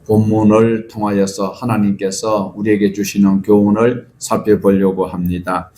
본문을 통하여서 하나님께서 우리에게 주시는 교훈을 살펴보려고 합니다.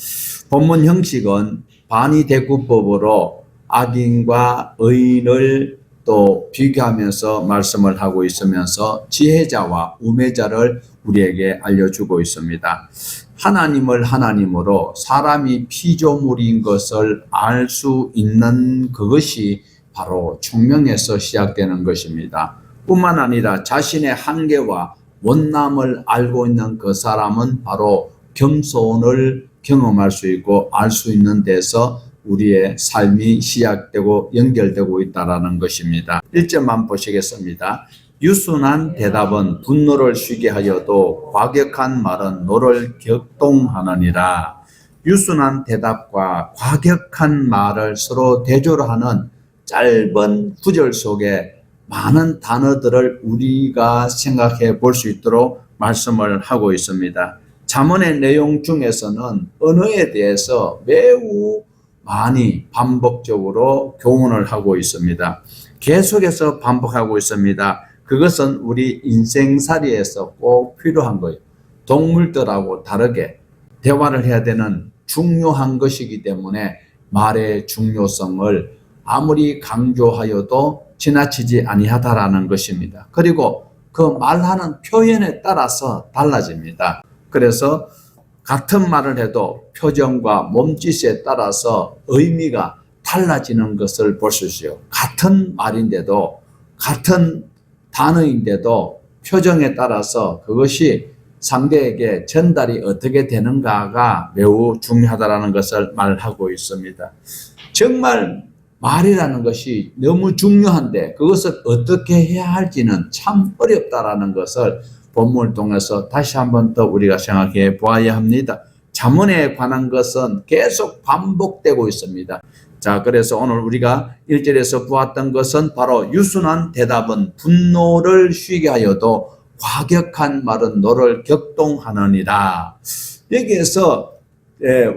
본문 형식은 반의대구법으로 악인과 의인을 또 비교하면서 말씀을 하고 있으면서 지혜자와 우매자를 우리에게 알려주고 있습니다. 하나님을 하나님으로 사람이 피조물인 것을 알 수 있는 그것이 바로 총명에서 시작되는 것입니다. 뿐만 아니라 자신의 한계와 원남을 알고 있는 그 사람은 바로 겸손을 경험할 수 있고 알 수 있는 데서 우리의 삶이 시작되고 연결되고 있다는 것입니다. 1절만 보시겠습니다. 유순한 대답은 분노를 쉬게 하여도 과격한 말은 노를 격동하느니라. 유순한 대답과 과격한 말을 서로 대조를 하는 짧은 구절 속에 많은 단어들을 우리가 생각해 볼 수 있도록 말씀을 하고 있습니다. 잠언의 내용 중에서는 언어에 대해서 매우 많이 반복적으로 교훈을 하고 있습니다. 계속해서 반복하고 있습니다. 그것은 우리 인생살이에서 꼭 필요한 거예요. 동물들하고 다르게 대화를 해야 되는 중요한 것이기 때문에 말의 중요성을 아무리 강조하여도 지나치지 아니하다라는 것입니다. 그리고 그 말하는 표현에 따라서 달라집니다. 그래서 같은 말을 해도 표정과 몸짓에 따라서 의미가 달라지는 것을 볼 수 있어요. 같은 말인데도 같은 단어인데도 표정에 따라서 그것이 상대에게 전달이 어떻게 되는가가 매우 중요하다는 것을 말하고 있습니다. 정말 말이라는 것이 너무 중요한데 그것을 어떻게 해야 할지는 참 어렵다라는 것을 본문을 통해서 다시 한번 더 우리가 생각해 보아야 합니다. 잠언에 관한 것은 계속 반복되고 있습니다. 자, 그래서 오늘 우리가 1절에서 보았던 것은 바로 유순한 대답은 분노를 쉬게 하여도 과격한 말은 노를 격동하느니라. 여기에서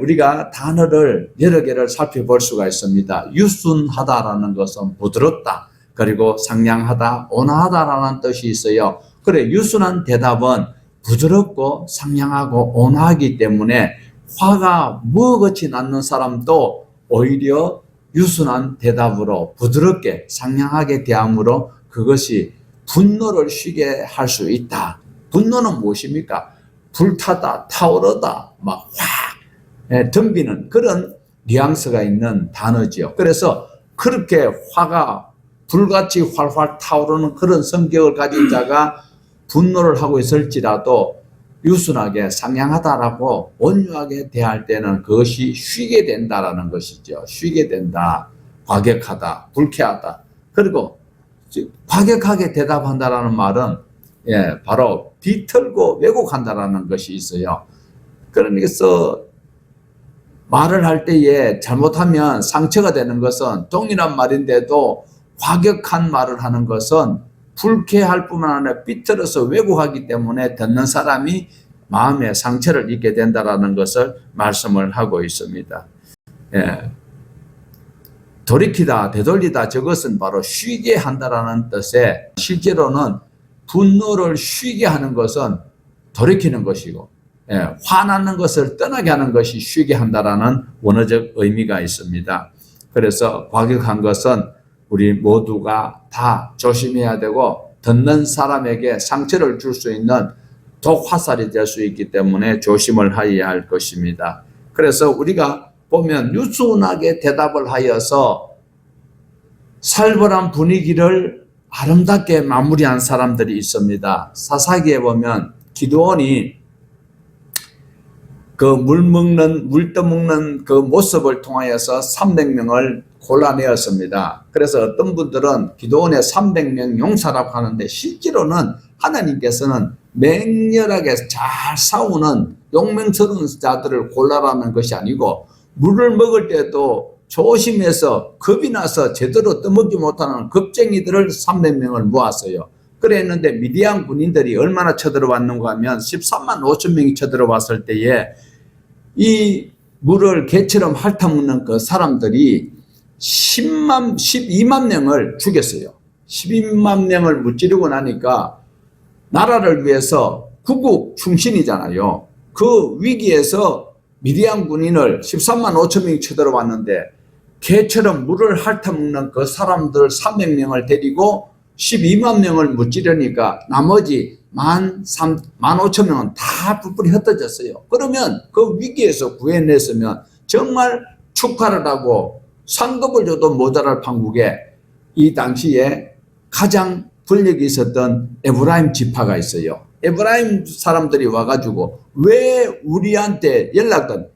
우리가 단어를 여러 개를 살펴볼 수가 있습니다. 유순하다라는 것은 부드럽다, 그리고 상냥하다, 온화하다라는 뜻이 있어요. 그래, 유순한 대답은 부드럽고 상냥하고 온화하기 때문에 화가 무거워지 않는 사람도 오히려 유순한 대답으로 부드럽게 상냥하게 대함으로 그것이 분노를 쉬게 할 수 있다. 분노는 무엇입니까? 불타다, 타오르다, 막 확 덤비는 그런 뉘앙스가 있는 단어지요. 그래서 그렇게 화가 불같이 활활 타오르는 그런 성격을 가진 자가 분노를 하고 있을지라도 유순하게 상냥하다라고 온유하게 대할 때는 그것이 쉬게 된다라는 것이죠. 쉬게 된다, 과격하다, 불쾌하다. 그리고 과격하게 대답한다라는 말은 바로 비틀고 왜곡한다라는 것이 있어요. 그러면서 말을 할 때에 잘못하면 상처가 되는 것은 동일한 말인데도 과격한 말을 하는 것은 불쾌할 뿐만 아니라 삐뚤어서 왜곡하기 때문에 듣는 사람이 마음에 상처를 입게 된다라는 것을 말씀을 하고 있습니다. 돌이키다, 되돌리다, 저것은 바로 쉬게 한다라는 뜻에 실제로는 분노를 쉬게 하는 것은 돌이키는 것이고 화나는 것을 떠나게 하는 것이 쉬게 한다라는 원어적 의미가 있습니다. 그래서 과격한 것은 우리 모두가 다 조심해야 되고 듣는 사람에게 상처를 줄 수 있는 독화살이 될 수 있기 때문에 조심을 하여야 할 것입니다. 그래서 우리가 보면 유순하게 대답을 하여서 살벌한 분위기를 아름답게 마무리한 사람들이 있습니다. 사사기에 보면 기드온이 그 물 떠먹는 그 모습을 통하여서 300명을 골라내었습니다. 그래서 어떤 분들은 기드온의 300명 용사라고 하는데 실제로는 하나님께서는 맹렬하게 잘 싸우는 용맹스러운 자들을 골라라는 것이 아니고 물을 먹을 때도 조심해서 겁이 나서 제대로 떠먹지 못하는 겁쟁이들을 300명을 모았어요. 그랬는데 미디안 군인들이 얼마나 쳐들어왔는가 하면 13만 5천 명이 쳐들어왔을 때에 이 물을 개처럼 핥아먹는 그 사람들이 12만 명을 죽였어요. 12만 명을 무찌르고 나니까 나라를 위해서 구국 충신이잖아요. 그 위기에서 미디안 군인을 13만 5천 명이 쳐들어왔는데 개처럼 물을 핥아먹는 그 사람들 300명을 데리고 12만 명을 무찌르니까 나머지 5천 명은 다 뿔뿔이 흩어졌어요. 그러면 그 위기에서 구해냈으면 정말 축하를 하고 상급을 줘도 모자랄 판국에 이 당시에 가장 권력이 있었던 에브라임 지파가 있어요. 에브라임 사람들이 와가지고 왜 우리한테 연락든,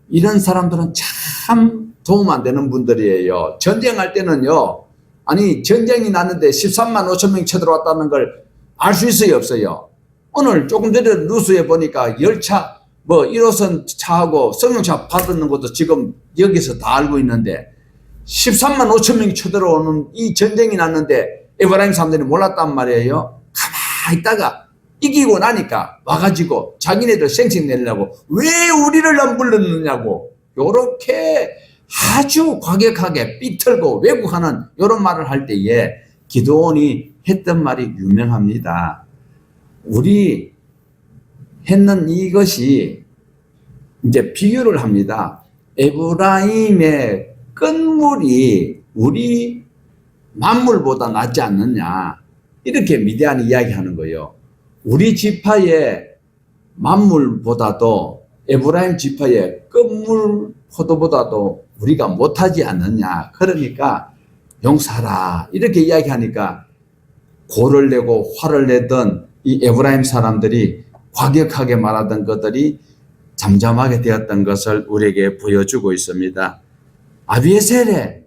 이런 사람들은 참 도움 안 되는 분들이에요. 전쟁할 때는요, 아니 전쟁이 났는데 13만 5천 명이 쳐들어왔다는 걸 알 수 있어요, 없어요? 오늘 조금 전에 뉴스에 보니까 열차 뭐 1호선 차하고 승용차 받는 것도 지금 여기서 다 알고 있는데 13만 5천 명이 쳐들어오는 이 전쟁이 났는데 에브라임 사람들이 몰랐단 말이에요. 가만히 있다가 이기고 나니까 와가지고 자기네들 생색 내려고 왜 우리를 안 불렀느냐고 요렇게 아주 과격하게 삐틀고 왜곡하는 이런 말을 할 때에 기드온이 했던 말이 유명합니다. 우리 했는 이것이 이제 비유를 합니다. 에브라임의 끝물이 우리 만물보다 낫지 않느냐, 이렇게 미디안이 이야기하는 거예요. 우리 지파의 만물보다도 에브라임 지파의 끝물 포도보다도 우리가 못하지 않느냐, 그러니까 용서하라, 이렇게 이야기하니까 고를 내고 화를 내던 이 에브라임 사람들이 과격하게 말하던 것들이 잠잠하게 되었던 것을 우리에게 보여주고 있습니다. 아비에셀의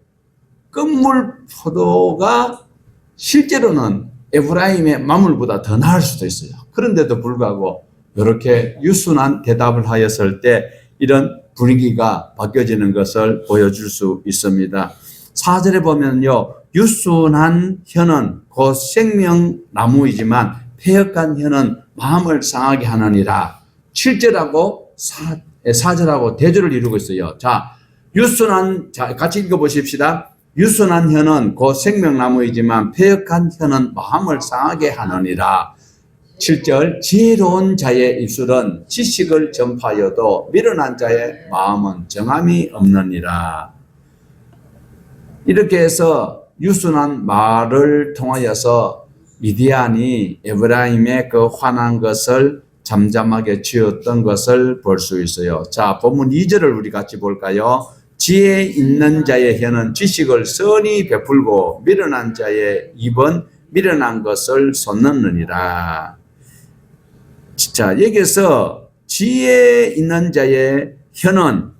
끝물 포도가 실제로는 에브라임의 만물보다 더 나을 수도 있어요. 그런데도 불구하고 이렇게 유순한 대답을 하였을 때 이런 분위기가 바뀌어지는 것을 보여줄 수 있습니다. 4절에 보면요, 유순한 혀는 곧 생명나무이지만 패역한 혀는 마음을 상하게 하느니라. 7절하고 4절하고 대조를 이루고 있어요. 자, 자, 같이 읽어보십시다. 유순한 혀는 곧 생명나무이지만 패역한 혀는 마음을 상하게 하느니라. 7절, 지혜로운 자의 입술은 지식을 전파하여도 미련한 자의 마음은 정함이 없느니라. 이렇게 해서 유순한 말을 통하여서 미디안이 에브라임의 그 화난 것을 잠잠하게 지었던 것을 볼 수 있어요. 자, 본문 2절을 우리 같이 볼까요? 지혜 있는 자의 혀는 지식을 선히 베풀고 미련한 자의 입은 미련한 것을 솟는느니라. 자, 여기서 지혜 있는 자의 혀는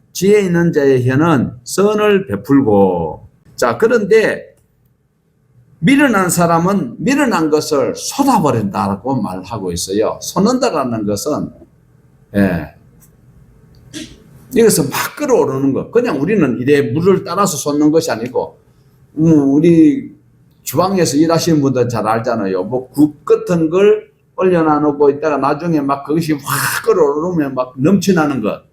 선을 베풀고, 자, 그런데 미련한 사람은 미련한 것을 쏟아버린다고 말하고 있어요. 쏟는다라는 것은 여기서 막 끌어오르는 거. 그냥 우리는 이래 물을 따라서 쏟는 것이 아니고, 우리 주방에서 일하시는 분들 잘 알잖아요. 뭐 국 같은 걸 올려놔 놓고 있다가 나중에 막 그것이 확 끌어오르면 막 넘쳐나는 것.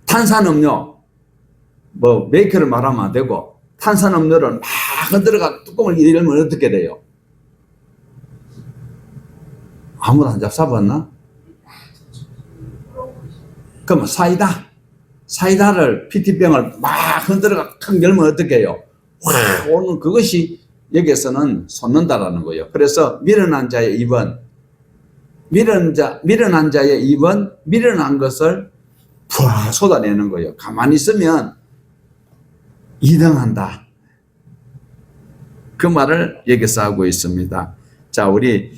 탄산음료, 뭐 메이커를 말하면 안 되고 탄산음료를 막 흔들어가 뚜껑을 열면 어떻게 돼요? 아무도 안 잡숴봤나? 그러면 사이다를 PT병을 막 흔들어가 탁 열면 어떻게 해요? 확 오는 그것이 여기에서는 솟는다라는 거예요. 그래서 미련한 자의 입은 미련한 것을 푸아 쏟아내는 거예요. 가만히 있으면 2등한다. 그 말을 여기서 하고 있습니다. 자, 우리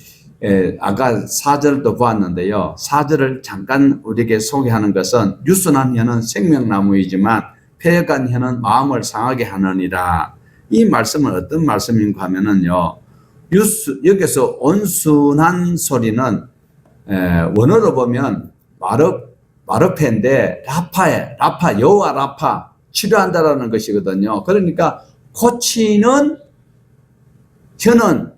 아까 4절도 보았는데요. 4절을 잠깐 우리에게 소개하는 것은 유순한 혀는 생명나무이지만 패역한 혀는 마음을 상하게 하느니라. 이 말씀은 어떤 말씀인가 하면은요, 여기서 온순한 소리는 원어로 보면 마르페인데 라파 여호와 라파 치료한다라는 것이거든요. 그러니까 고치는 혀는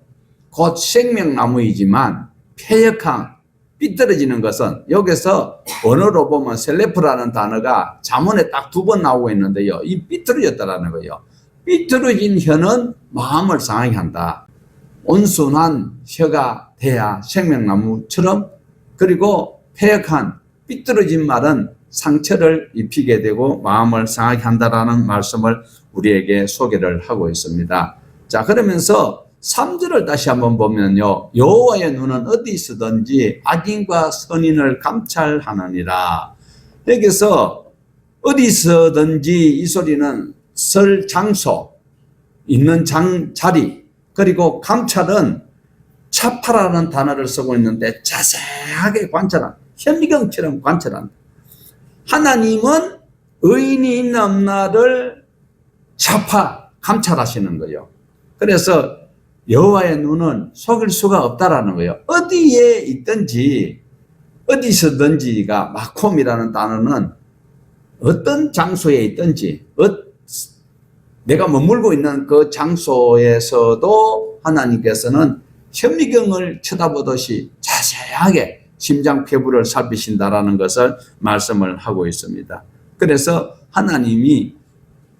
곧 생명나무이지만 패역한 삐뚤어지는 것은, 여기서 언어로 보면 셀레프라는 단어가 자문에 딱 2번 나오고 있는데요. 이 삐뚤어졌다라는 거예요. 삐뚤어진 혀는 마음을 상하게 한다. 온순한 혀가 돼야 생명나무처럼, 그리고 패역한 삐뚤어진 말은 상처를 입히게 되고 마음을 상하게 한다라는 말씀을 우리에게 소개를 하고 있습니다. 자, 그러면서 3절을 다시 한번 보면요. 여호와의 눈은 어디 있으든지 악인과 선인을 감찰하느니라. 여기서 어디 있으든지 이 소리는 설 장소, 있는 자리, 그리고 감찰은 차파라는 단어를 쓰고 있는데 자세하게 관찰한, 현미경처럼 관찰한. 하나님은 의인이 있나 없나를 차파, 감찰하시는 거예요. 그래서 여호와의 눈은 속일 수가 없다라는 거예요. 어디에 있든지, 어디서든지가 마콤이라는 단어는 어떤 장소에 있든지, 내가 머물고 있는 그 장소에서도 하나님께서는 현미경을 쳐다보듯이 자세하게 심장폐부를 살피신다라는 것을 말씀을 하고 있습니다. 그래서 하나님이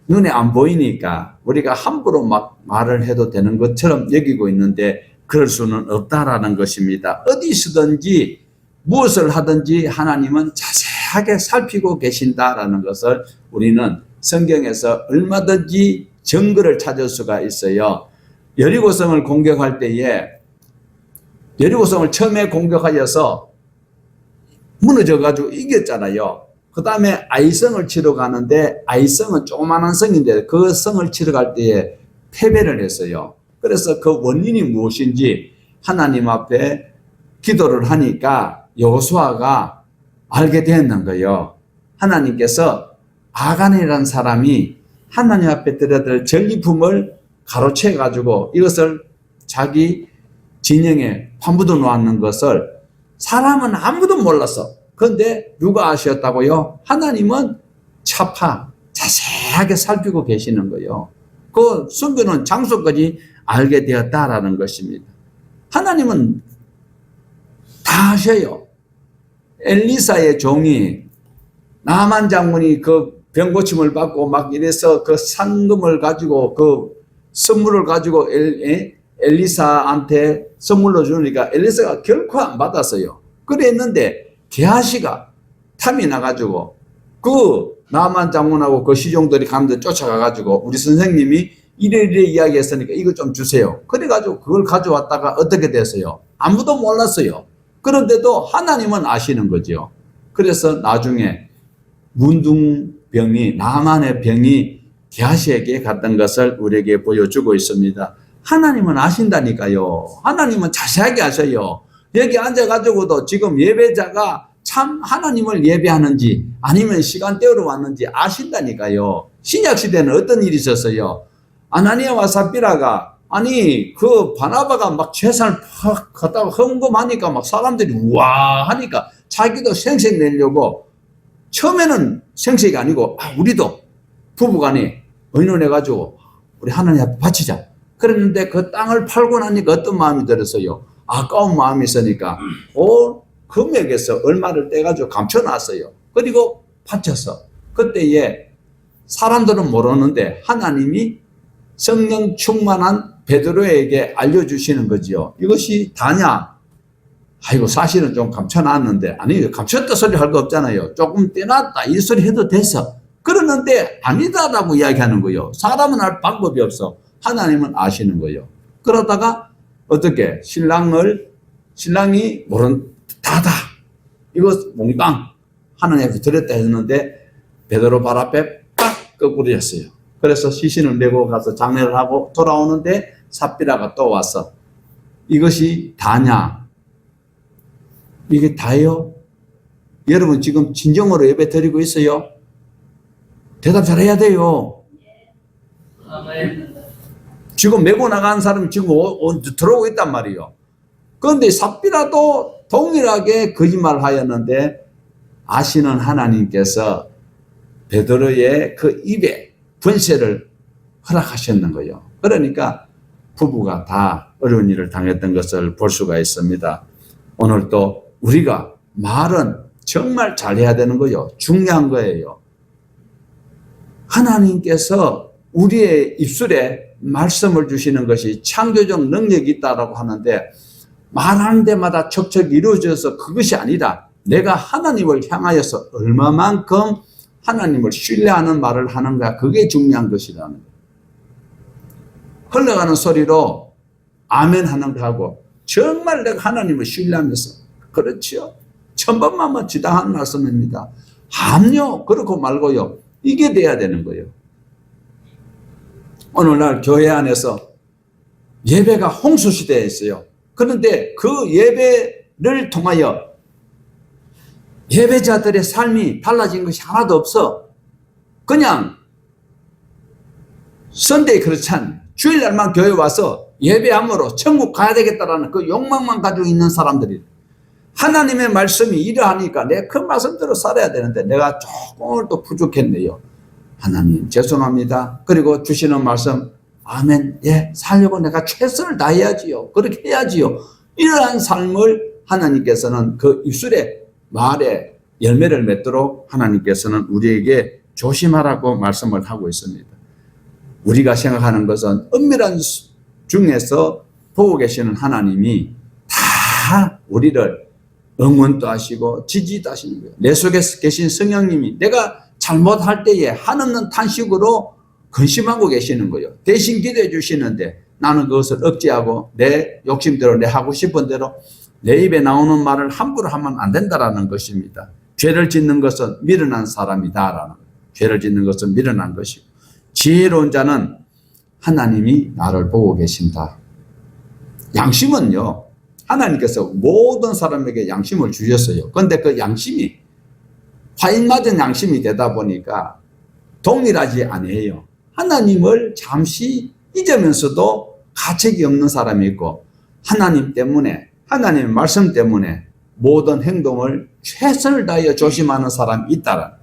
눈에 안 보이니까 우리가 함부로 막 말을 해도 되는 것처럼 여기고 있는데 그럴 수는 없다라는 것입니다. 어디서든지 무엇을 하든지 하나님은 자세하게 살피고 계신다라는 것을 우리는 성경에서 얼마든지 증거를 찾을 수가 있어요. 여리고성을 공격할 때에 여리고성을 처음에 공격하여서 무너져가지고 이겼잖아요. 그 다음에 아이성을 치러 가는데 아이성은 조그마한 성인데 그 성을 치러 갈 때에 패배를 했어요. 그래서 그 원인이 무엇인지 하나님 앞에 기도를 하니까 여호수아가 알게 되었는 거예요. 하나님께서 아간이라는 사람이 하나님 앞에 드려야 될 전리품을 가로채 가지고 이것을 자기 진영에 파묻어 놓았는 것을 사람은 아무도 몰랐어. 그런데 누가 아셨다고요? 하나님은 차파 자세하게 살피고 계시는 거예요. 그 숨겨놓은 장소까지 알게 되었다라는 것입니다. 하나님은 다 아셔요. 엘리사의 종이 나만 장군이 그 병고침을 받고 막 이래서 그 상금을 가지고 그 선물을 가지고 엘리사한테 선물로 주니까 엘리사가 결코 안 받았어요. 그랬는데 게하시가 탐이 나가지고 그 나만 장군하고 그 시종들이 가는데 쫓아가가지고 우리 선생님이 이래 이야기했으니까 이거 좀 주세요. 그래가지고 그걸 가져왔다가 어떻게 됐어요? 아무도 몰랐어요. 그런데도 하나님은 아시는 거죠. 그래서 나중에 문둥병이 나만의 병이 게하시에게 갔던 것을 우리에게 보여주고 있습니다. 하나님은 아신다니까요. 하나님은 자세하게 아셔요. 여기 앉아가지고도 지금 예배자가 참 하나님을 예배하는지 아니면 시간대로 왔는지 아신다니까요. 신약시대는 어떤 일이 있었어요? 아나니아와 삽비라가 아니 그 바나바가 막 재산을 팍 갖다가 헌금하니까 막 사람들이 우와 하니까 자기도 생색 내려고 처음에는 생색이 아니고 우리도 부부간에 의논해가지고 우리 하나님 앞에 바치자. 그랬는데 그 땅을 팔고 나니까 어떤 마음이 들었어요? 아까운 마음이 있으니까 금액에서 얼마를 떼가지고 감춰놨어요. 그리고 바쳤어. 그때에 사람들은 모르는데 하나님이 성령 충만한 베드로에게 알려주시는 거지요. 이것이 다냐? 아이고 사실은 좀 감춰놨는데 아니 감췄다 소리 할 거 없잖아요. 조금 떼놨다 이 소리 해도 됐어. 그러는데 아니다라고 이야기하는 거예요. 사람은 알 방법이 없어. 하나님은 아시는 거예요. 그러다가 어떻게 신랑이 다다 이거 몽땅 하나님 앞에 드렸다 했는데 베드로 발 앞에 딱 거꾸로졌어요. 그래서 시신을 메고 가서 장례를 하고 돌아오는데 삽비라가 또 왔어. 이것이 다냐? 이게 다예요? 여러분 지금 진정으로 예배 드리고 있어요? 대답 잘해야 돼요. 지금 메고 나간 사람이 지금 들어오고 있단 말이에요. 그런데 삽비라도 동일하게 거짓말을 하였는데 아시는 하나님께서 베드로의 그 입에 번세를 허락하셨는 거예요. 그러니까 부부가 다 어려운 일을 당했던 것을 볼 수가 있습니다. 오늘도 우리가 말은 정말 잘해야 되는 거예요. 중요한 거예요. 하나님께서 우리의 입술에 말씀을 주시는 것이 창조적 능력이 있다라고 하는데, 말하는 데마다 척척 이루어져서 그것이 아니라 내가 하나님을 향하여서 얼마만큼 하나님을 신뢰하는 말을 하는가, 그게 중요한 것이라는 거예요. 흘러가는 소리로 아멘 하는 거하고 정말 내가 하나님을 신뢰하면서, 그렇죠? 천번만번 지당한 말씀입니다. 함요, 그렇고 말고요. 이게 돼야 되는 거예요. 오늘날 교회 안에서 예배가 홍수시대에 있어요. 그런데 그 예배를 통하여 예배자들의 삶이 달라진 것이 하나도 없어. 그냥 선데이 크리스찬, 주일날만 교회 와서 예배함으로 천국 가야 되겠다라는 그 욕망만 가지고 있는 사람들이, 하나님의 말씀이 이러하니까 내가 그 말씀대로 살아야 되는데 내가 조금을 또 부족했네요. 하나님 죄송합니다. 그리고 주시는 말씀, 아멘, 예, 살려고 내가 최선을 다해야지요. 그렇게 해야지요. 이러한 삶을 하나님께서는 그 입술에 말에 열매를 맺도록 하나님께서는 우리에게 조심하라고 말씀을 하고 있습니다. 우리가 생각하는 것은 은밀한 중에서 보고 계시는 하나님이 다 우리를 응원도 하시고 지지도 하시는 거예요. 내 속에 계신 성령님이 내가 잘못할 때에 한없는 탄식으로 근심하고 계시는 거예요. 대신 기도해 주시는데 나는 그것을 억제하고 내 욕심대로, 내 하고 싶은 대로 내 입에 나오는 말을 함부로 하면 안 된다라는 것입니다. 죄를 짓는 것은 미련한 사람이다라는 거예요. 죄를 짓는 것은 미련한 것이고, 지혜로운 자는 하나님이 나를 보고 계신다. 양심은요, 하나님께서 모든 사람에게 양심을 주셨어요. 그런데 그 양심이 화인 맞은 양심이 되다 보니까 동일하지 않아요. 하나님을 잠시 잊으면서도 가책이 없는 사람이 있고, 하나님 때문에, 하나님의 말씀 때문에 모든 행동을 최선을 다하여 조심하는 사람이 있다라.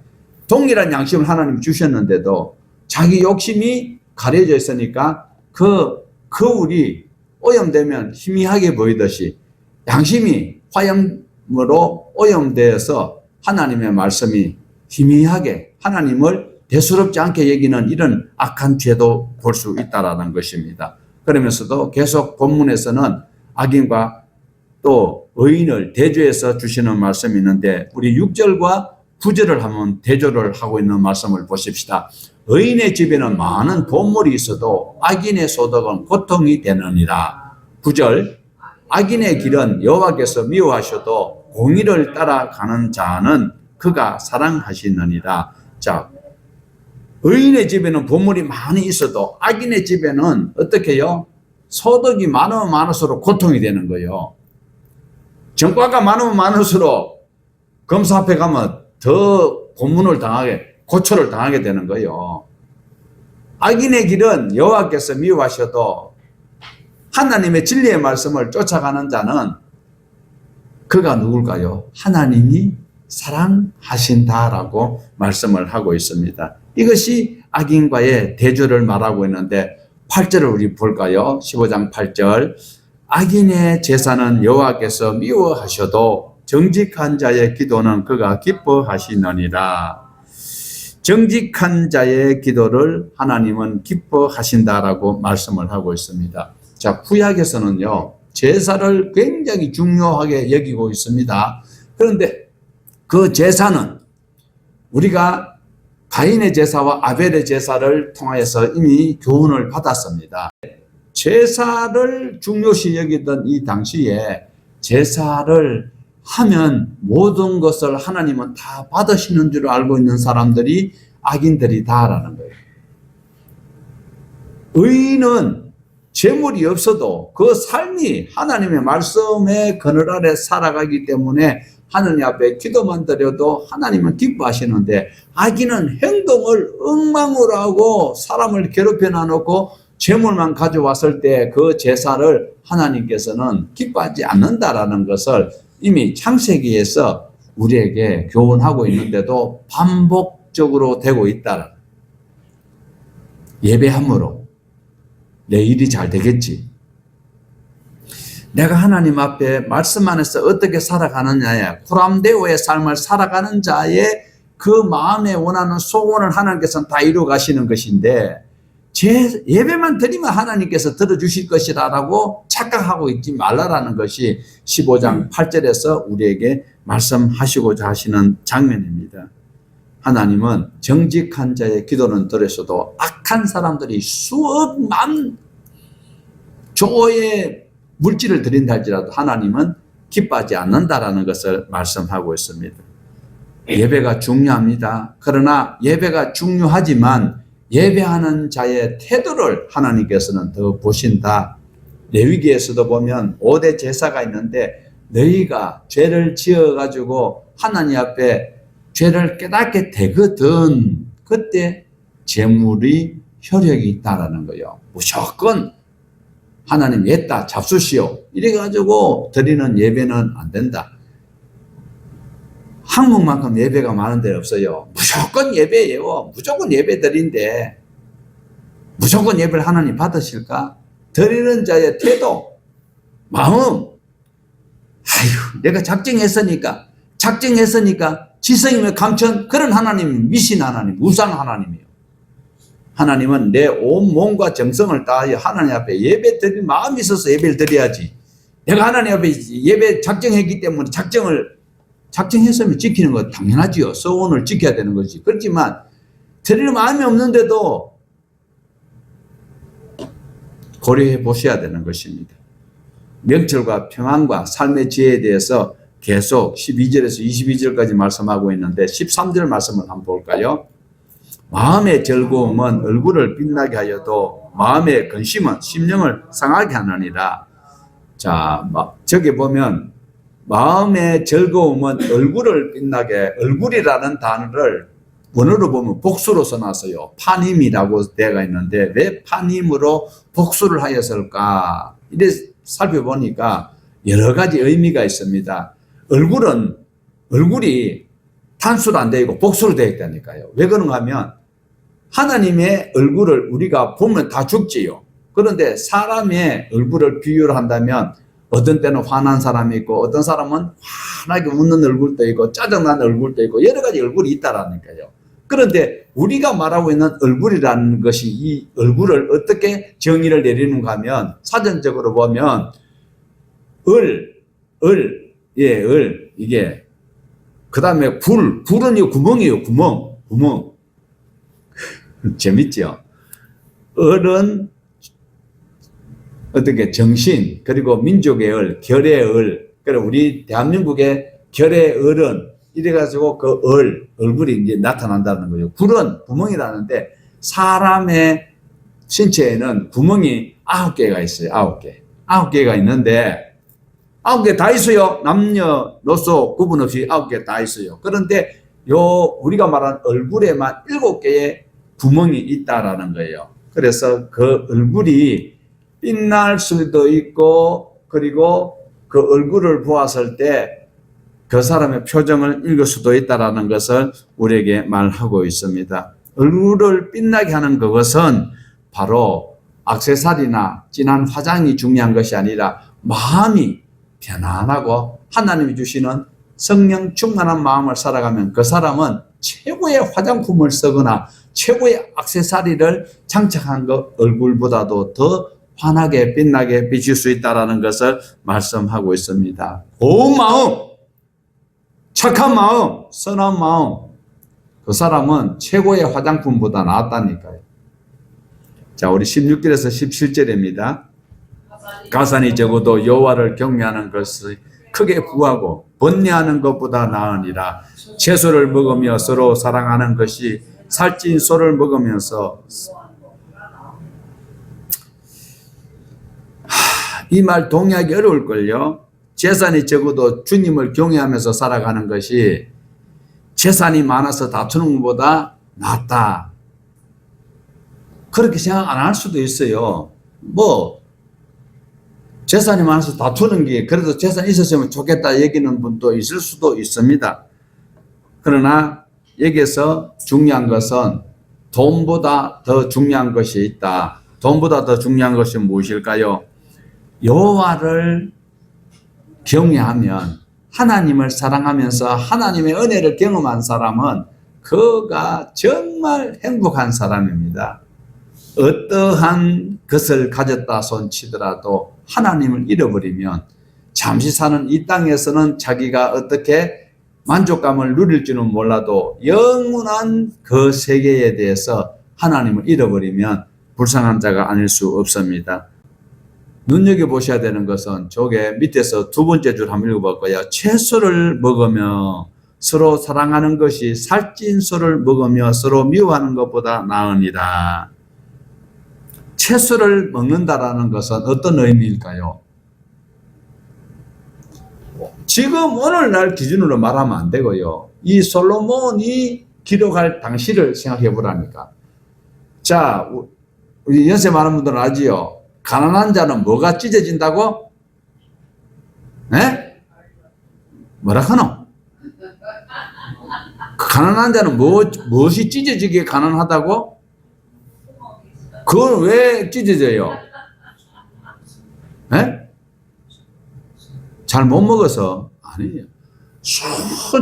동일한 양심을 하나님 주셨는데도 자기 욕심이 가려져 있으니까 그 거울이 오염되면 희미하게 보이듯이 양심이 화염으로 오염되어서 하나님의 말씀이 희미하게, 하나님을 대수롭지 않게 여기는 이런 악한 죄도 볼 수 있다라는 것입니다. 그러면서도 계속 본문에서는 악인과 또 의인을 대조해서 주시는 말씀이 있는데, 우리 6절과 9절을 한번 대조를 하고 있는 말씀을 보십시다. 의인의 집에는 많은 보물이 있어도 악인의 소득은 고통이 되느니라. 9절, 악인의 길은 여호와께서 미워하셔도 공의를 따라가는 자는 그가 사랑하시느니라. 자, 의인의 집에는 보물이 많이 있어도 악인의 집에는 어떻게 해요? 소득이 많으면 많을수록 고통이 되는 거예요. 정과가 많으면 많을수록 검사 앞에 가면 더 고문을 당하게, 고초를 당하게 되는 거예요. 악인의 길은 여호와께서 미워하셔도 하나님의 진리의 말씀을 쫓아가는 자는 그가 누굴까요? 하나님이 사랑하신다라고 말씀을 하고 있습니다. 이것이 악인과의 대조를 말하고 있는데, 8절을 우리 볼까요? 15장 8절. 악인의 제사는 여호와께서 미워하셔도 정직한 자의 기도는 그가 기뻐하시느니라. 정직한 자의 기도를 하나님은 기뻐하신다라고 말씀을 하고 있습니다. 자, 구약에서는요, 제사를 굉장히 중요하게 여기고 있습니다. 그런데 그 제사는 우리가 가인의 제사와 아벨의 제사를 통하여서 이미 교훈을 받았습니다. 제사를 중요시 여기던 이 당시에 제사를 하면 모든 것을 하나님은 다 받으시는 줄 알고 있는 사람들이 악인들이다라는 거예요. 의인은 재물이 없어도 그 삶이 하나님의 말씀의 그늘 아래 살아가기 때문에 하느님 앞에 기도만 드려도 하나님은 기뻐하시는데, 악인은 행동을 엉망으로 하고 사람을 괴롭혀 놔놓고 재물만 가져왔을 때 그 제사를 하나님께서는 기뻐하지 않는다라는 것을 이미 창세기에서 우리에게 교훈하고 있는데도 반복적으로 되고 있다. 예배함으로 내 일이 잘 되겠지. 내가 하나님 앞에 말씀 안에서 어떻게 살아가느냐에, 코람데오의 삶을 살아가는 자의 그 마음에 원하는 소원을 하나님께서는 다 이루어 가시는 것인데, 예배만 드리면 하나님께서 들어주실 것이라고 착각하고 있지 말라라는 것이 15장 8절에서 우리에게 말씀하시고자 하시는 장면입니다. 하나님은 정직한 자의 기도는 들으셔도 악한 사람들이 수억만 조의 물질을 드린다 할지라도 하나님은 기뻐하지 않는다라는 것을 말씀하고 있습니다. 예배가 중요합니다. 그러나 예배가 중요하지만 예배하는 자의 태도를 하나님께서는 더 보신다. 레위기에서도 보면 5대 제사가 있는데 너희가 죄를 지어가지고 하나님 앞에 죄를 깨닫게 되거든. 그때 제물이 효력이 있다라는 거예요. 무조건 하나님 옛다 잡수시오. 이래가지고 드리는 예배는 안 된다. 한국만큼 예배가 많은 데 없어요. 무조건 예배예요. 무조건 예배 드린데 무조건 예배를 하나님 받으실까? 드리는 자의 태도, 마음. 아유, 내가 작정했으니까 지성이며 감천, 그런 하나님, 미신 하나님, 우상 하나님이에요. 하나님은 내 온 몸과 정성을 다하여 하나님 앞에 예배 드릴 마음이 있어서 예배를 드려야지. 내가 하나님 앞에 예배 작정했기 때문에 작정했으면 지키는 거 당연하지요. 서원을 지켜야 되는 거지. 그렇지만 드릴 마음이 없는데도 고려해 보셔야 되는 것입니다. 명철과 평안과 삶의 지혜에 대해서 계속 12절에서 22절까지 말씀하고 있는데 13절 말씀을 한번 볼까요? 마음의 즐거움은 얼굴을 빛나게 하여도 마음의 근심은 심령을 상하게 하느니라. 자, 저기 보면 마음의 즐거움은 얼굴을 빛나게, 얼굴이라는 단어를 원어로 보면 복수로 써놨어요. 파님이라고 되어 있는데 왜 파님으로 복수를 하였을까? 이래 살펴보니까 여러 가지 의미가 있습니다. 얼굴이 단수로 안 되고 복수로 되어 있다니까요. 왜 그런가 하면 하나님의 얼굴을 우리가 보면 다 죽지요. 그런데 사람의 얼굴을 비유를 한다면 어떤 때는 화난 사람이 있고 어떤 사람은 환하게 웃는 얼굴도 있고 짜증난 얼굴도 있고 여러 가지 얼굴이 있다라니까요. 그런데 우리가 말하고 있는 얼굴이라는 것이 이 얼굴을 어떻게 정의를 내리는가 하면 사전적으로 보면 이게 그 다음에 불은 이 구멍이에요. 구멍. 재밌죠? 을은 어떻게 정신, 그리고 민족의 을, 결의 을, 그리고 우리 대한민국의 결의 을은 이래가지고 그 얼굴이 이제 나타난다는 거예요. 불은 구멍이라는데 사람의 신체에는 구멍이 9개가 있어요. 9개가 있는데 9개 다 있어요. 남녀노소 구분 없이 9개 다 있어요. 그런데 우리가 말하는 얼굴에만 7개의 구멍이 있다라는 거예요. 그래서 그 얼굴이 빛날 수도 있고, 그리고 그 얼굴을 보았을 때 그 사람의 표정을 읽을 수도 있다라는 것을 우리에게 말하고 있습니다. 얼굴을 빛나게 하는 그것은 바로 액세서리나 진한 화장이 중요한 것이 아니라 마음이 편안하고 하나님이 주시는 성령 충만한 마음을 살아가면 그 사람은 최고의 화장품을 쓰거나 최고의 액세서리를 장착한 것 얼굴보다도 더 환하게 빛나게 비칠 수 있다는 것을 말씀하고 있습니다. 고운 마음, 착한 마음, 선한 마음, 그 사람은 최고의 화장품보다 낫다니까요. 자, 우리 16절에서 17절입니다. 가산이 적어도 여호와를 경외하는 것을 크게 구하고 번뇌하는 것보다 나으니라. 채소를 먹으며 서로 사랑하는 것이 살찐 소를 먹으면서 이 말 동의하기 어려울걸요. 재산이 적어도 주님을 경외하면서 살아가는 것이 재산이 많아서 다투는 것보다 낫다. 그렇게 생각 안 할 수도 있어요. 재산이 많아서 다투는 게 그래도 재산이 있었으면 좋겠다 얘기는 분도 있을 수도 있습니다. 그러나 여기서 중요한 것은 돈보다 더 중요한 것이 있다. 돈보다 더 중요한 것이 무엇일까요? 여호와를 경외하면, 하나님을 사랑하면서 하나님의 은혜를 경험한 사람은 그가 정말 행복한 사람입니다. 어떠한 것을 가졌다 손치더라도 하나님을 잃어버리면 잠시 사는 이 땅에서는 자기가 어떻게 만족감을 누릴지는 몰라도 영원한 그 세계에 대해서 하나님을 잃어버리면 불쌍한 자가 아닐 수 없습니다. 눈여겨보셔야 되는 것은 저게 밑에서 두 번째 줄 한번 읽어볼 거예요. 채소를 먹으며 서로 사랑하는 것이 살찐 소를 먹으며 서로 미워하는 것보다 나으니라. 채소를 먹는다라는 것은 어떤 의미일까요? 지금 오늘날 기준으로 말하면 안 되고요. 이 솔로몬이 기록할 당시를 생각해 보라니까. 자, 우리 연세 많은 분들은 알지요. 가난한 자는 뭐가 찢어진다고? 네? 뭐라 하노? 가난한 자는 무엇이 찢어지게 가난하다고? 그건 왜 찢어져요? 네? 잘 못 먹어서? 아니에요.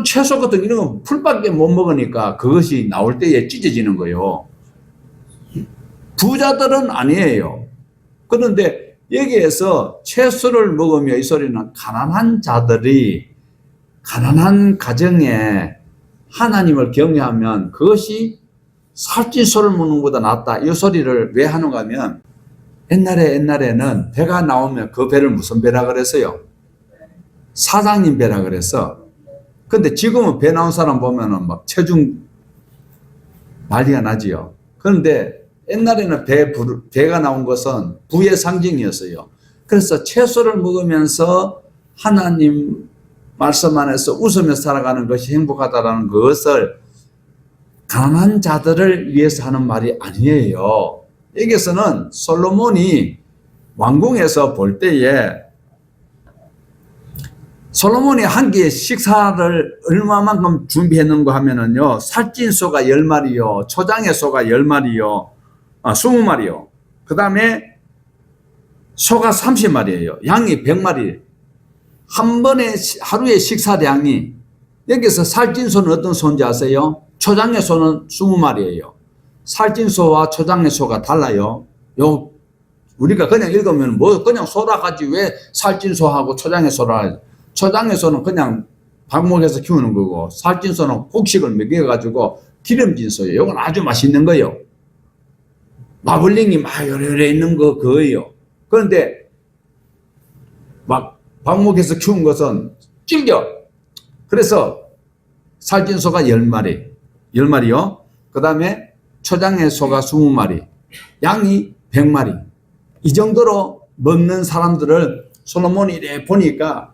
채소 같은 이런 건 풀밖에 못 먹으니까 그것이 나올 때에 찢어지는 거예요. 부자들은 아니에요. 그런데 여기에서 채소를 먹으며 이 소리는 가난한 자들이 가난한 가정에 하나님을 경외하면 그것이 살찐 소를 먹는 것보다 낫다. 이 소리를 왜 하는가 하면 옛날에는 배가 나오면 그 배를 무슨 배라 그랬어요? 사장님 배라 그랬어. 근데 지금은 배 나온 사람 보면은 막 체중 난리가 나지요. 그런데 옛날에는 배가 나온 것은 부의 상징이었어요. 그래서 채소를 먹으면서 하나님 말씀 안에서 웃으며 살아가는 것이 행복하다라는 것을 가난한 자들을 위해서 하는 말이 아니에요. 여기서는 솔로몬이 왕궁에서 볼 때에 솔로몬이 한 끼의 식사를 얼마만큼 준비했는가 하면은요, 살찐 소가 10마리요, 초장의 소가 10마리요, 20마리요. 그 다음에 소가 30마리예요. 양이 100마리. 한 번에 하루의 식사량이, 여기서 살찐 소는 어떤 소인지 아세요? 초장의 소는 20마리예요. 살찐 소와 초장의 소가 달라요. 우리가 그냥 읽으면 그냥 소라 하지 왜 살찐 소하고 초장의 소라 하지? 초장의 소는 그냥 방목에서 키우는 거고, 살찐 소는 곡식을 먹여가지고 기름진 소예요. 이건 아주 맛있는 거예요. 마블링이 막 요래 있는 거예요. 그런데 막 방목에서 키운 것은 질겨. 그래서 살찐 소가 10마리요. 그 다음에 초장의 소가 20마리, 양이 100마리. 이 정도로 먹는 사람들을 솔로몬이 이래 보니까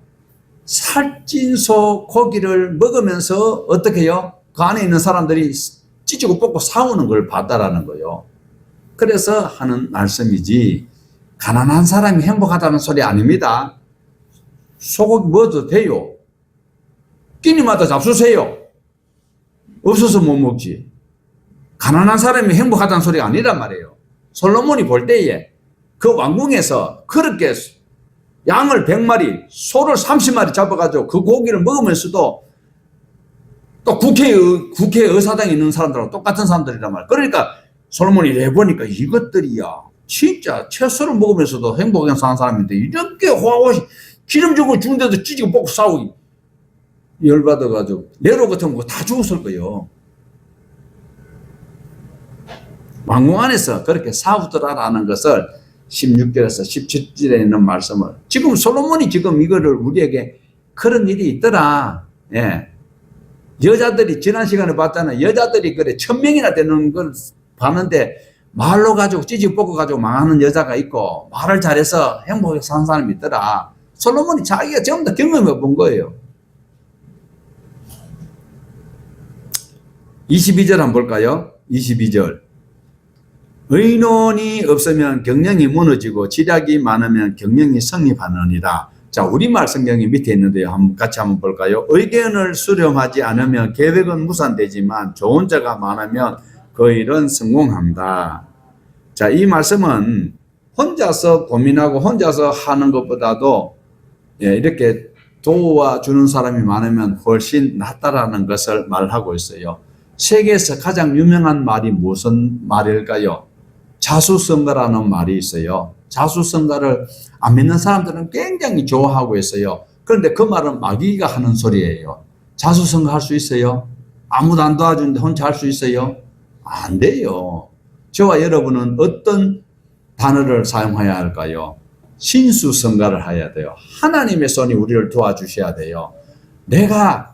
살찐 소 고기를 먹으면서 어떻게 해요? 그 안에 있는 사람들이 찢고 뽑고 싸우는 걸 봤다라는 거예요. 그래서 하는 말씀이지, 가난한 사람이 행복하다는 소리 아닙니다. 소고기 먹어도 돼요. 끼니마다 잡수세요. 없어서 못 먹지. 가난한 사람이 행복하다는 소리가 아니란 말이에요. 솔로몬이 볼 때에 그 왕궁에서 그렇게 양을 100마리, 소를 30마리 잡아가지고 그 고기를 먹으면서도 또 국회의사당에 있는 사람들하고 똑같은 사람들이란 말이에요. 그러니까 솔로몬이 해보니까 이것들이야, 진짜 채소를 먹으면서도 행복하게 사는 사람인데 이렇게 호화호시 기름 주고 죽는데도 찢고 뽑고 싸우기 열받아가지고 네로 같은 거 다 죽었을 거예요. 왕궁 안에서 그렇게 싸우더라라는 것을 16절에서 17절에 있는 말씀을, 지금 솔로몬이 지금 이거를 우리에게 그런 일이 있더라. 예. 여자들이 지난 시간에 봤잖아요. 여자들이 그래 1000명이나 되는 걸 봤는데 말로 가지고 찌지 뽑고 가지고 망하는 여자가 있고 말을 잘해서 행복하게 사는 사람이 있더라. 솔로몬이 자기가 전부 다 경험해 본 거예요. 22절 한번 볼까요? 22절. 의논이 없으면 경영이 무너지고 지략이 많으면 경영이 성립하느니라. 자, 우리말 성경이 밑에 있는데요. 같이 한번 볼까요? 의견을 수렴하지 않으면 계획은 무산되지만 좋은 자가 많으면 그 일은 성공한다. 자, 이 말씀은 혼자서 고민하고 혼자서 하는 것보다도 이렇게 도와주는 사람이 많으면 훨씬 낫다라는 것을 말하고 있어요. 세계에서 가장 유명한 말이 무슨 말일까요? 자수성가라는 말이 있어요. 자수성가를 안 믿는 사람들은 굉장히 좋아하고 있어요. 그런데 그 말은 마귀가 하는 소리예요. 자수성가 할 수 있어요? 아무도 안 도와주는데 혼자 할 수 있어요? 안 돼요. 저와 여러분은 어떤 단어를 사용해야 할까요? 신수성가를 해야 돼요. 하나님의 손이 우리를 도와주셔야 돼요. 내가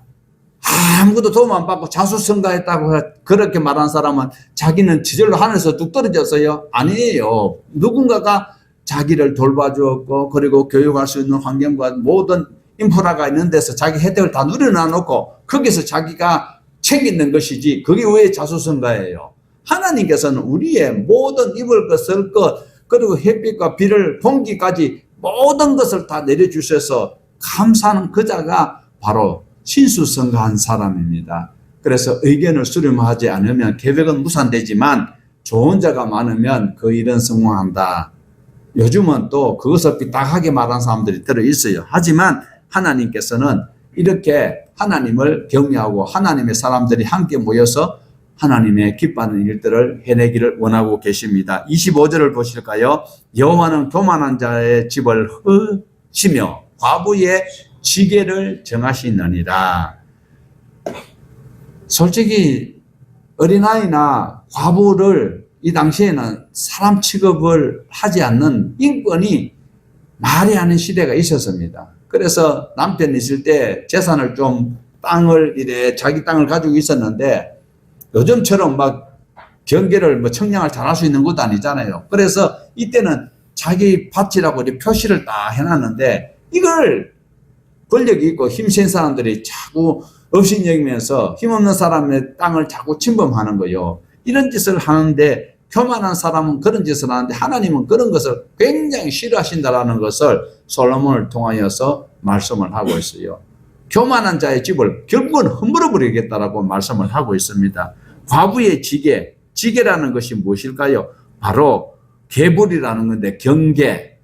아무것도 도움 안 받고 자수성가했다고 그렇게 말한 사람은 자기는 지절로 하늘에서 뚝 떨어졌어요? 아니에요. 누군가가 자기를 돌봐주었고 그리고 교육할 수 있는 환경과 모든 인프라가 있는 데서 자기 혜택을 다 누려놔놓고 거기서 자기가 챙기는 것이지 그게 왜 자수성가예요? 하나님께서는 우리의 모든 입을 것, 쓸 것, 그리고 햇빛과 비를, 공기까지 모든 것을 다 내려주셔서 감사하는 그자가 바로 신수성가한 사람입니다. 그래서 의견을 수렴하지 않으면 계획은 무산되지만 좋은 자가 많으면 그 일은 성공한다. 요즘은 또 그것을 삐딱하게 말하는 사람들이 들어있어요. 하지만 하나님께서는 이렇게 하나님을 경외하고 하나님의 사람들이 함께 모여서 하나님의 기뻐하는 일들을 해내기를 원하고 계십니다. 25절을 보실까요? 여호와는 교만한 자의 집을 흩으며 과부의 지게를 정하시느니라. 솔직히 어린아이나 과부를 이 당시에는 사람 취급을 하지 않는 인권이 말이 아닌 시대가 있었습니다. 그래서 남편이 있을 때 재산을 좀 땅을 이래 자기 땅을 가지고 있었는데 요즘처럼 막 경계를 청량을 잘할 수 있는 것도 아니잖아요. 그래서 이때는 자기 밭이라고 이렇게 표시를 딱 해놨는데 이걸 권력이 있고 힘센 사람들이 자꾸 업신여기면서 힘없는 사람의 땅을 자꾸 침범하는 거예요. 이런 짓을 하는데 교만한 사람은 그런 짓을 하는데 하나님은 그런 것을 굉장히 싫어하신다라는 것을 솔로몬을 통하여서 말씀을 하고 있어요. 교만한 자의 집을 결국은 허물어 버리겠다라고 말씀을 하고 있습니다. 과부의 지게, 지게라는 것이 무엇일까요? 바로 계불이라는 건데 경계,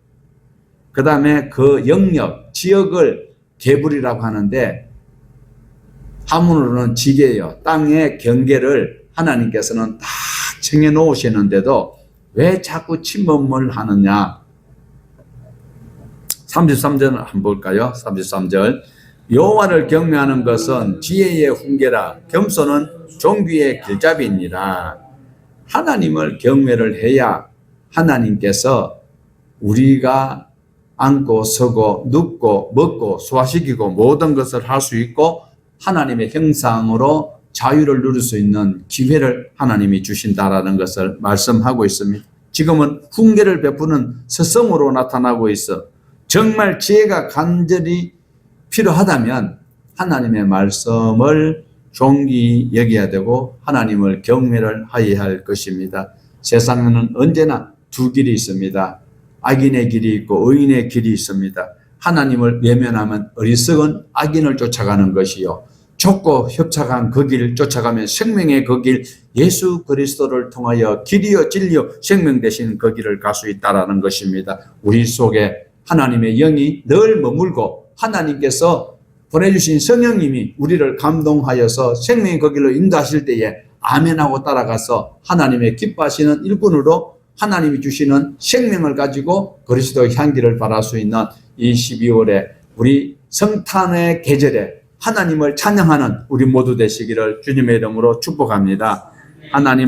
그 다음에 그 영역, 지역을 계불이라고 하는데 한문으로는 지게예요. 땅의 경계를 하나님께서는 다 정해 놓으시는데도 왜 자꾸 침범을 하느냐? 33절 한번 볼까요? 33절. 여호와를 경외하는 것은 지혜의 훈계라 겸손은 종귀의 길잡이니라. 하나님을 경외를 해야 하나님께서 우리가 앉고 서고 눕고 먹고 소화시키고 모든 것을 할 수 있고 하나님의 형상으로 자유를 누릴 수 있는 기회를 하나님이 주신다라는 것을 말씀하고 있습니다. 지금은 훈계를 베푸는 스승으로 나타나고 있어 정말 지혜가 간절히 필요하다면 하나님의 말씀을 존귀 여겨야 되고 하나님을 경외를 하여야 할 것입니다. 세상에는 언제나 두 길이 있습니다. 악인의 길이 있고 의인의 길이 있습니다. 하나님을 외면하면 어리석은 악인을 쫓아가는 것이요. 좁고 협착한 그 길 쫓아가면 생명의 그 길 예수 그리스도를 통하여 길이요 진리요 생명 되신 그 길을 갈 수 있다라는 것입니다. 우리 속에 하나님의 영이 늘 머물고 하나님께서 보내주신 성령님이 우리를 감동하여서 생명의 그 길로 인도하실 때에 아멘하고 따라가서 하나님의 기뻐하시는 일꾼으로 하나님이 주시는 생명을 가지고 그리스도의 향기를 발할 수 있는 이 12월에 우리 성탄의 계절에 하나님을 찬양하는 우리 모두 되시기를 주님의 이름으로 축복합니다. 하나님